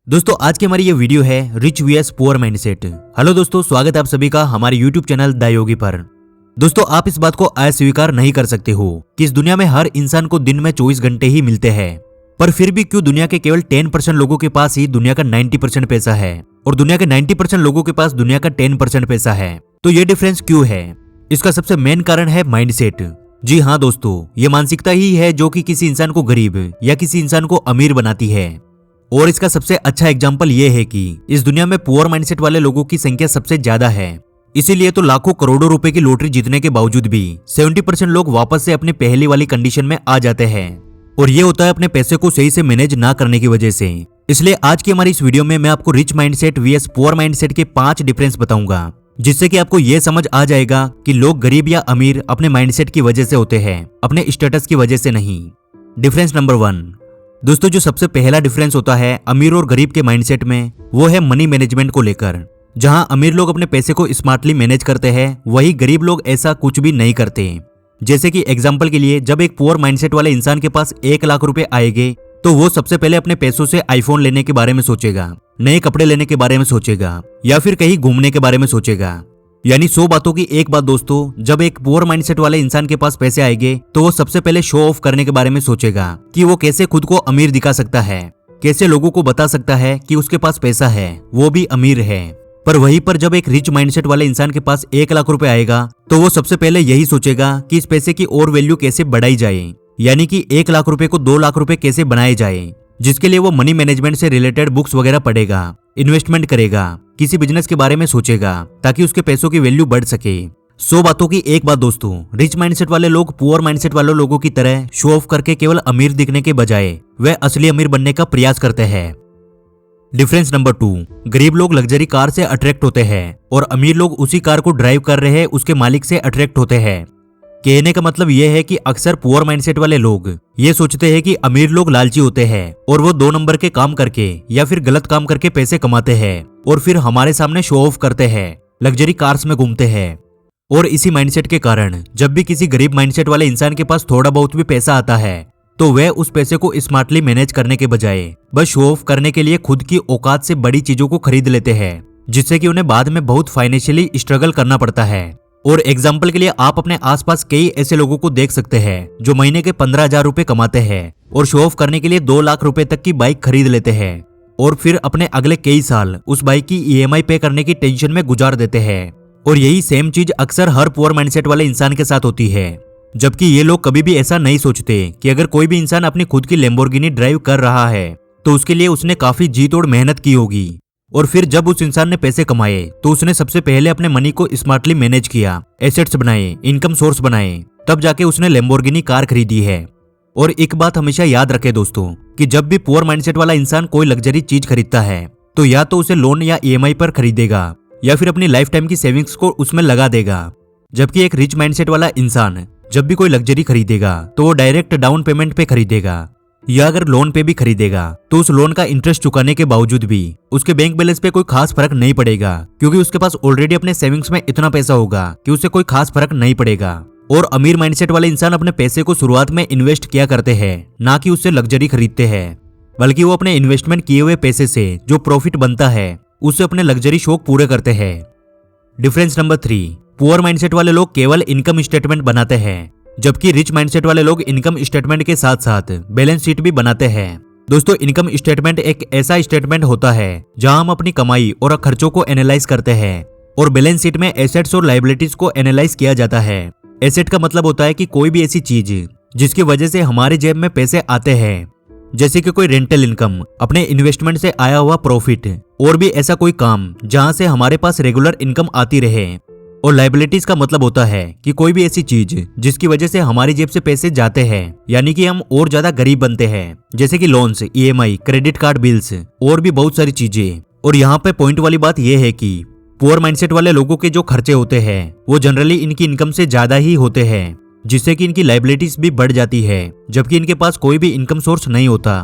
दोस्तों आज की हमारी ये वीडियो है rich VS poor mindset. Hello दोस्तों, स्वागत है आप सभी का हमारे यूट्यूब चैनल द योगी पर। दोस्तों आप इस बात को अस्वीकार नहीं कर सकते हो कि इस दुनिया में हर इंसान को दिन में 24 घंटे ही मिलते हैं, पर फिर भी क्यों दुनिया के केवल 10% लोगों के पास ही दुनिया का 90% पैसा है और दुनिया के 90% लोगों के पास दुनिया का 10% पैसा है। तो ये डिफरेंस क्यों है? इसका सबसे मेन कारण है माइंडसेट। जी हाँ दोस्तों, ये मानसिकता ही है जो कि किसी इंसान को गरीब या किसी इंसान को अमीर बनाती है। और इसका सबसे अच्छा एग्जाम्पल ये है कि इस दुनिया में पुअर माइंडसेट वाले लोगों की संख्या सबसे ज्यादा है। इसीलिए तो लाखों करोड़ों रुपए की लॉटरी जीतने के बावजूद भी 70% लोग वापस से अपने पहले वाली कंडीशन में आ जाते हैं, और ये होता है अपने पैसे को सही से मैनेज ना करने की वजह से। इसलिए आज की हमारी इस वीडियो में मैं आपको rich mindset VS poor mindset के 5 डिफरेंस बताऊंगा, जिससे कि आपको ये समझ आ जाएगा कि लोग गरीब या अमीर अपने माइंडसेट की वजह से होते हैं, अपने स्टेटस की वजह से नहीं। Difference number 1। दोस्तों जो सबसे पहला डिफरेंस होता है अमीर और गरीब के माइंडसेट में, वो है मनी मैनेजमेंट को लेकर। जहां अमीर लोग अपने पैसे को स्मार्टली मैनेज करते हैं, वही गरीब लोग ऐसा कुछ भी नहीं करते। जैसे कि एग्जांपल के लिए, जब एक पुअर माइंडसेट वाले इंसान के पास 1 लाख रुपए आएंगे तो वो सबसे पहले अपने पैसों से आईफोन लेने के बारे में सोचेगा, नए कपड़े लेने के बारे में सोचेगा, या फिर कहीं घूमने के बारे में सोचेगा। यानी 100 बातों की एक बात दोस्तों, जब एक पुअर माइंडसेट वाले इंसान के पास पैसे आएंगे तो वो सबसे पहले शो ऑफ करने के बारे में सोचेगा कि वो कैसे खुद को अमीर दिखा सकता है, कैसे लोगों को बता सकता है कि उसके पास पैसा है, वो भी अमीर है। पर वहीं पर जब एक रिच माइंडसेट वाले इंसान के पास 1 लाख रुपए आएगा तो वो सबसे पहले यही सोचेगा कि इस पैसे की और वैल्यू कैसे बढ़ाई जाए, यानी कि 1 लाख रुपए को 2 लाख रुपए कैसे बनाए जाए, जिसके लिए वो मनी मैनेजमेंट से रिलेटेड बुक्स वगैरह पढ़ेगा, इन्वेस्टमेंट करेगा, किसी बिजनेस के बारे में सोचेगा ताकि उसके पैसों की वैल्यू बढ़ सके। 100 बातों की एक बात दोस्तों, रिच माइंडसेट वाले लोग पुअर माइंडसेट वाले लोगों की तरह शो ऑफ करके केवल अमीर दिखने के बजाय वे असली अमीर बनने का प्रयास करते हैं। Difference number 2। गरीब लोग लग्जरी कार से अट्रैक्ट होते हैं और अमीर लोग उसी कार को ड्राइव कर रहे उसके मालिक से अट्रैक्ट होते हैं। कहने का मतलब यह है कि अक्सर पुअर माइंडसेट वाले लोग ये सोचते हैं कि अमीर लोग लालची होते हैं और वो 2 नंबर के काम करके या फिर गलत काम करके पैसे कमाते हैं और फिर हमारे सामने शो ऑफ करते हैं, लग्जरी कार्स में घूमते हैं। और इसी माइंडसेट के कारण जब भी किसी गरीब माइंडसेट वाले इंसान के पास थोड़ा बहुत भी पैसा आता है तो वह उस पैसे को स्मार्टली मैनेज करने के बजाय बस शो ऑफ करने के लिए खुद की औकात से बड़ी चीजों को खरीद लेते हैं, जिससे कि उन्हें बाद में बहुत फाइनेंशियली स्ट्रगल करना पड़ता है। और एग्जाम्पल के लिए आप अपने आसपास कई ऐसे लोगों को देख सकते हैं जो महीने के 15,000 रुपए कमाते हैं और शो ऑफ करने के लिए 2 लाख रुपए तक की बाइक खरीद लेते हैं और फिर अपने अगले कई साल उस बाइक की ईएमआई पे करने की टेंशन में गुजार देते हैं। और यही सेम चीज अक्सर हर पुअर माइंडसेट वाले इंसान के साथ होती है, जबकि ये लोग कभी भी ऐसा नहीं सोचते कि अगर कोई भी इंसान अपनी खुद की लैम्बोर्गिनी ड्राइव कर रहा है तो उसके लिए उसने काफी जी तोड़ मेहनत की होगी, और फिर जब उस इंसान ने पैसे कमाए तो उसने सबसे पहले अपने मनी को स्मार्टली मैनेज किया, एसेट्स बनाए, इनकम सोर्स बनाए, तब जाके उसने लैम्बोर्गिनी कार खरीदी है। और एक बात हमेशा याद रखे दोस्तों कि जब भी पुअर माइंडसेट वाला इंसान कोई लग्जरी चीज खरीदता है तो या तो उसे लोन या ईएमआई पर खरीदेगा या फिर अपनी लाइफ टाइम की सेविंग्स को उसमें लगा देगा, जबकि एक रिच माइंडसेट वाला इंसान जब भी कोई लग्जरी खरीदेगा तो वो डायरेक्ट डाउन पेमेंट पे खरीदेगा, या अगर लोन पे भी खरीदेगा तो उस लोन का इंटरेस्ट चुकाने के बावजूद भी उसके बैंक बैलेंस पे कोई खास फर्क नहीं पड़ेगा, क्योंकि उसके पास ऑलरेडी अपने सेविंग्स में इतना पैसा होगा कि उससे कोई खास फर्क नहीं पड़ेगा। और अमीर माइंडसेट वाले इंसान अपने पैसे को शुरुआत में इन्वेस्ट किया करते हैं, ना कि उससे लग्जरी खरीदते हैं, बल्कि वो अपने इन्वेस्टमेंट किए हुए पैसे से जो प्रॉफिट बनता है उससे अपने लग्जरी शौक पूरे करते हैं। Difference number 3। पुअर माइंडसेट वाले लोग केवल इनकम स्टेटमेंट बनाते हैं, जबकि रिच माइंडसेट वाले लोग इनकम स्टेटमेंट के साथ साथ बैलेंस शीट भी बनाते हैं। दोस्तों इनकम स्टेटमेंट एक ऐसा स्टेटमेंट होता है जहां हम अपनी कमाई और खर्चों को एनालाइज करते हैं, और बैलेंस शीट में एसेट्स और लायबिलिटीज को एनालाइज किया जाता है। एसेट का मतलब होता है कि कोई भी ऐसी चीज जिसकी वजह से हमारे जेब में पैसे आते हैं, जैसे कि कोई रेंटल इनकम, अपने इन्वेस्टमेंट से आया हुआ प्रॉफिट, और भी ऐसा कोई काम जहां से हमारे पास रेगुलर इनकम आती रहे। और लायबिलिटीज का मतलब होता है कि कोई भी ऐसी चीज जिसकी वजह से हमारी जेब से पैसे जाते हैं, यानी कि हम और ज्यादा गरीब बनते हैं, जैसे कि loans, EMI, credit card bills और भी बहुत सारी चीजें। और यहाँ पे पॉइंट वाली बात यह है कि पुअर माइंडसेट वाले लोगों के जो खर्चे होते हैं वो जनरली इनकी इनकम से ज्यादा ही होते हैं, जिससे कि इनकी लायबिलिटीज भी बढ़ जाती है, जबकि इनके पास कोई भी इनकम सोर्स नहीं होता।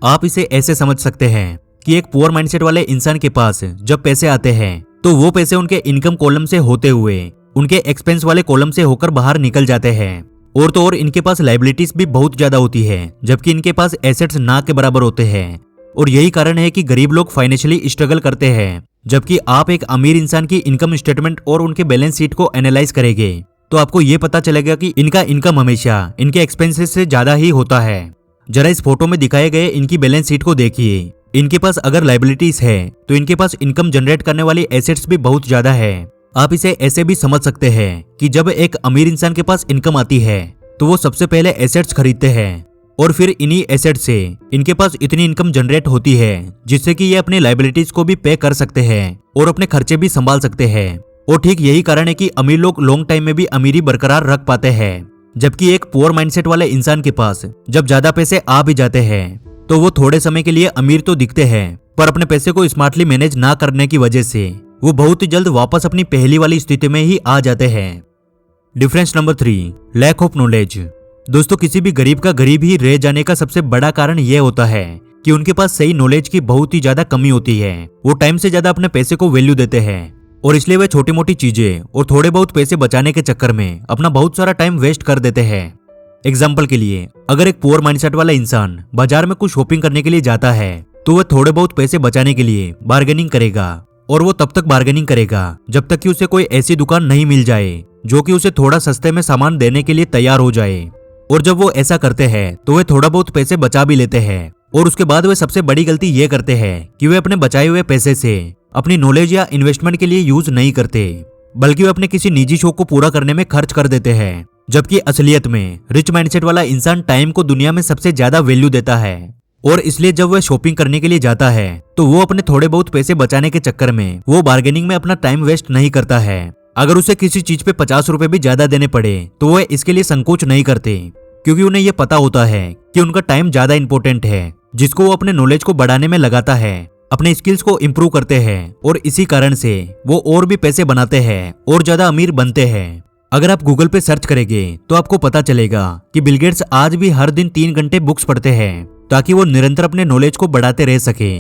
आप इसे ऐसे समझ सकते हैं कि एक पुअर माइंडसेट वाले इंसान के पास जब पैसे आते हैं तो वो पैसे उनके इनकम कॉलम से होते हुए उनके एक्सपेंस वाले कॉलम से होकर बाहर निकल जाते हैं। और तो और इनके पास लायबिलिटीज भी बहुत ज्यादा होती है, जबकि इनके पास एसेट्स ना के बराबर होते हैं। और यही कारण है कि गरीब लोग फाइनेंशियली स्ट्रगल करते हैं। जबकि आप एक अमीर इंसान की इनकम स्टेटमेंट और उनके बैलेंस शीट को एनालाइज करेंगे तो आपको ये पता चलेगा कि इनका इनकम हमेशा इनके एक्सपेंसेस से ज्यादा ही होता है। जरा इस फोटो में दिखाए गए इनकी बैलेंस शीट को देखिए। इनके पास अगर लायबिलिटीज है तो इनके पास इनकम जनरेट करने वाली एसेट्स भी बहुत ज्यादा है। आप इसे ऐसे भी समझ सकते हैं कि जब एक अमीर इंसान के पास इनकम आती है तो वो सबसे पहले एसेट्स खरीदते हैं और फिर इन्हीं एसेट से इनके पास इतनी इनकम जनरेट होती है जिससे कि ये अपने लायबिलिटीज को भी पे कर सकते हैं और अपने खर्चे भी संभाल सकते हैं। और ठीक यही कारण है कि अमीर लोग लॉन्ग टाइम में भी अमीरी बरकरार रख पाते हैं, जबकि एक पुअर माइंडसेट वाले इंसान के पास जब ज्यादा पैसे आ भी जाते हैं तो वो थोड़े समय के लिए अमीर तो दिखते हैं, पर अपने पैसे को स्मार्टली मैनेज ना करने की वजह से वो बहुत ही जल्द वापस अपनी पहली वाली स्थिति में ही आ जाते हैं। Difference number 3, lack of knowledge. दोस्तों, किसी भी गरीब का गरीब ही रह जाने का सबसे बड़ा कारण यह होता है कि उनके पास सही नॉलेज की बहुत ही ज्यादा कमी होती है। वो टाइम से ज्यादा अपने पैसे को वैल्यू देते हैं और इसलिए वे छोटी मोटी चीजें और थोड़े बहुत पैसे बचाने के चक्कर में अपना बहुत सारा टाइम वेस्ट कर देते हैं। एग्जाम्पल के लिए, अगर एक पुअर माइंडसेट वाला इंसान बाजार में कुछ शॉपिंग करने के लिए जाता है तो वह थोड़े बहुत पैसे बचाने के लिए बार्गेनिंग करेगा और वो तब तक बार्गेनिंग करेगा जब तक कि उसे कोई ऐसी दुकान नहीं मिल जाए जो कि उसे थोड़ा सस्ते में सामान देने के लिए तैयार हो जाए। और जब वो ऐसा करते हैं तो वे थोड़ा बहुत पैसे बचा भी लेते हैं और उसके बाद वे सबसे बड़ी गलती ये करते हैं कि वे अपने बचाए हुए पैसे से अपनी नॉलेज या इन्वेस्टमेंट के लिए यूज नहीं करते, बल्कि वे अपने किसी निजी शौक को पूरा करने में खर्च कर देते हैं। जबकि असलियत में रिच माइंडसेट वाला इंसान टाइम को दुनिया में सबसे ज्यादा वैल्यू देता है और इसलिए जब वह शॉपिंग करने के लिए जाता है तो वो अपने थोड़े बहुत पैसे बचाने के चक्कर में वो बार्गेनिंग में अपना टाइम वेस्ट नहीं करता है। अगर उसे किसी चीज पे 50 रुपए भी ज्यादा देने पड़े तो वह इसके लिए संकोच नहीं करते, क्योंकि उन्हें यह पता होता है कि उनका टाइम ज्यादा इंपॉर्टेंट है जिसको वो अपने नॉलेज को बढ़ाने में लगाता है, अपने स्किल्स को इम्प्रूव करते हैं और इसी कारण से वो और भी पैसे बनाते हैं और ज्यादा अमीर बनते हैं। अगर आप गूगल पे सर्च करेंगे तो आपको पता चलेगा कि बिल गेट्स आज भी हर दिन 3 घंटे बुक्स पढ़ते हैं ताकि वो निरंतर अपने नॉलेज को बढ़ाते रह सके।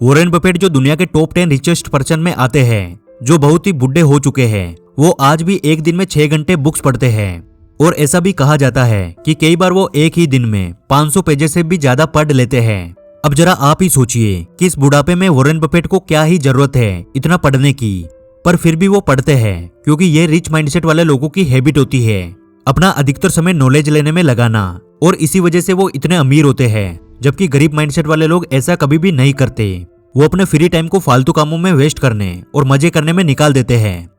वॉरेन बफेट जो दुनिया के टॉप 10 रिचेस्ट पर्सन में आते हैं, जो बहुत ही बुढ़े हो चुके हैं, वो आज भी एक दिन में 6 घंटे बुक्स पढ़ते हैं और ऐसा भी कहा जाता है कि कई बार वो एक ही दिन में 500 पेजेस से भी ज्यादा पढ़ लेते हैं। अब जरा आप ही सोचिए कि इस बुढ़ापे में वॉरेन बफेट को क्या ही जरूरत है इतना पढ़ने की, पर फिर भी वो पढ़ते हैं क्योंकि ये रिच माइंडसेट वाले लोगों की हैबिट होती है अपना अधिकतर समय नॉलेज लेने में लगाना, और इसी वजह से वो इतने अमीर होते हैं। जबकि गरीब माइंडसेट वाले लोग ऐसा कभी भी नहीं करते, वो अपने फ्री टाइम को फालतू कामों में वेस्ट करने और मजे करने में निकाल देते हैं।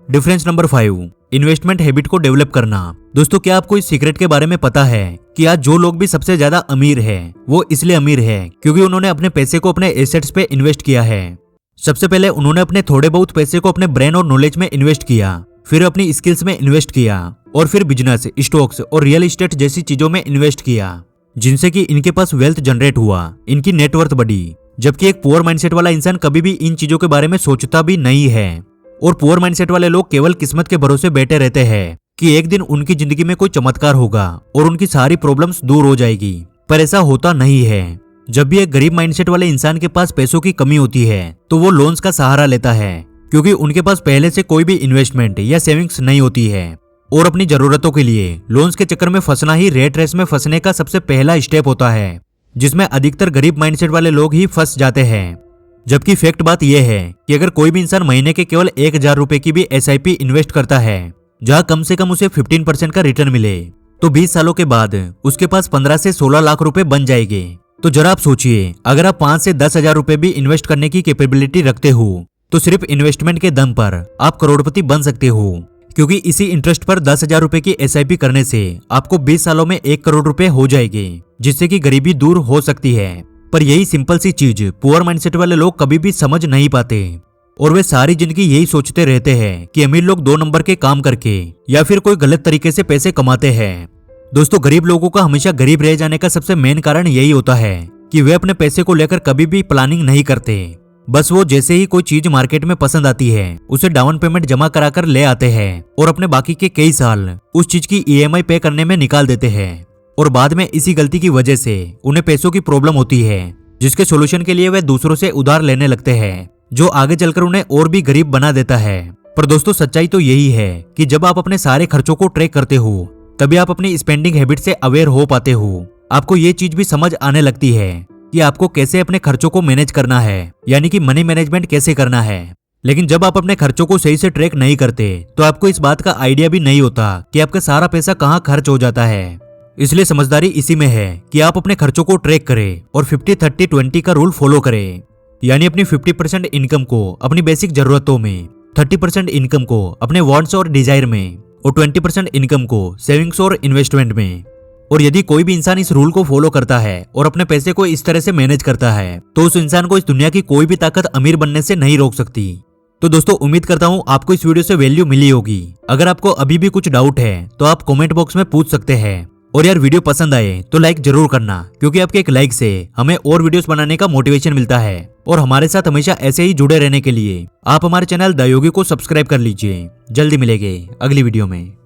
डिफरेंस नंबर 5, इन्वेस्टमेंट हैबिट को डेवलप करना। दोस्तों, क्या आपको इस सीक्रेट के बारे में पता है कि आज जो लोग भी सबसे ज्यादा अमीर हैं, वो इसलिए अमीर है क्योंकि उन्होंने अपने पैसे को अपने एसेट्स पे इन्वेस्ट किया है। सबसे पहले उन्होंने अपने थोड़े बहुत पैसे को अपने ब्रेन और नॉलेज में इन्वेस्ट किया, फिर अपनी स्किल्स में इन्वेस्ट किया और फिर बिजनेस, स्टॉक्स और रियल एस्टेट जैसी चीजों में इन्वेस्ट किया, जिनसे कि इनके पास वेल्थ जनरेट हुआ, इनकी नेटवर्थ बढ़ी। जबकि एक पुअर माइंडसेट वाला इंसान कभी भी इन चीजों के बारे में सोचता भी नहीं है और पुअर माइंडसेट वाले लोग केवल किस्मत के भरोसे बैठे रहते हैं कि एक दिन उनकी जिंदगी में कोई चमत्कार होगा और उनकी सारी प्रॉब्लम्स दूर हो जाएगी, पर ऐसा होता नहीं है। जब भी एक गरीब माइंडसेट वाले इंसान के पास पैसों की कमी होती है तो वो लोन्स का सहारा लेता है, क्योंकि उनके पास पहले से कोई भी इन्वेस्टमेंट या सेविंग्स नहीं होती है और अपनी जरूरतों के लिए लोन्स के चक्कर में फंसना ही रेट रेस में फंसने का सबसे पहला स्टेप होता है, जिसमें अधिकतर गरीब माइंडसेट वाले लोग ही फंस जाते हैं। जबकि फैक्ट बात यह है कि अगर कोई भी इंसान महीने के केवल 1000 रुपए की भी SIP इन्वेस्ट करता है, जहां कम से कम उसे 15% का रिटर्न मिले, तो 20 सालों के बाद उसके पास 15 से 16 लाख रुपए बन जाएंगे। तो जरा आप सोचिए, अगर आप 5 से 10 हजार रुपए भी इन्वेस्ट करने की कैपेबिलिटी रखते हो तो सिर्फ इन्वेस्टमेंट के दम पर आप करोड़पति बन सकते हो, क्योंकि इसी इंटरेस्ट पर 10,000 रुपए की SIP करने से आपको 20 सालों में 1 करोड़ रुपए हो जाएंगे, जिससे कि गरीबी दूर हो सकती है। पर यही सिंपल सी चीज पुअर माइंडसेट वाले लोग कभी भी समझ नहीं पाते और वे सारी जिंदगी यही सोचते रहते हैं कि अमीर लोग 2 नंबर के काम करके या फिर कोई गलत तरीके से पैसे कमाते हैं। दोस्तों, गरीब लोगों का हमेशा गरीब रह जाने का सबसे मेन कारण यही होता है कि वे अपने पैसे को लेकर कभी भी प्लानिंग नहीं करते। बस वो जैसे ही कोई चीज मार्केट में पसंद आती है उसे डाउन पेमेंट जमा कराकर ले आते हैं और अपने बाकी के कई साल उस चीज की EMI पे करने में निकाल देते हैं, और बाद में इसी गलती की वजह से उन्हें पैसों की प्रॉब्लम होती है, जिसके सोल्यूशन के लिए वे दूसरों से उधार लेने लगते हैं, जो आगे चलकर उन्हें और भी गरीब बना देता है। पर दोस्तों, सच्चाई तो यही है कि जब आप अपने सारे खर्चों को ट्रैक करते हो तभी आप अपनी स्पेंडिंग हैबिट से अवेयर हो पाते हो। आपको ये चीज भी समझ आने लगती है कि आपको कैसे अपने खर्चों को मैनेज करना है, यानी कि मनी मैनेजमेंट कैसे करना है। लेकिन जब आप अपने खर्चों को सही से ट्रैक नहीं करते तो आपको इस बात का आइडिया भी नहीं होता कि आपका सारा पैसा कहाँ खर्च हो जाता है। इसलिए समझदारी इसी में है कि आप अपने खर्चों को ट्रैक करें और 50-30-20 का रूल फॉलो करें, यानी अपनी 50% इनकम को अपनी बेसिक जरूरतों में, 30% इनकम को अपने वांट्स और डिजायर में और 20% इनकम को सेविंग्स और इन्वेस्टमेंट में। और यदि कोई भी इंसान इस रूल को फॉलो करता है और अपने पैसे को इस तरह से मैनेज करता है तो उस इंसान को इस दुनिया की कोई भी ताकत अमीर बनने से नहीं रोक सकती। तो दोस्तों उम्मीद करता हूँ आपको इस वीडियो से वैल्यू मिली होगी। अगर आपको अभी भी कुछ डाउट है तो आप कमेंट बॉक्स में पूछ सकते हैं। और यार वीडियो पसंद आए तो लाइक जरूर करना, क्योंकि आपके एक लाइक से हमें और वीडियोस बनाने का मोटिवेशन मिलता है। और हमारे साथ हमेशा ऐसे ही जुड़े रहने के लिए आप हमारे चैनल द योगी को सब्सक्राइब कर लीजिए। जल्दी मिलेंगे अगली वीडियो में।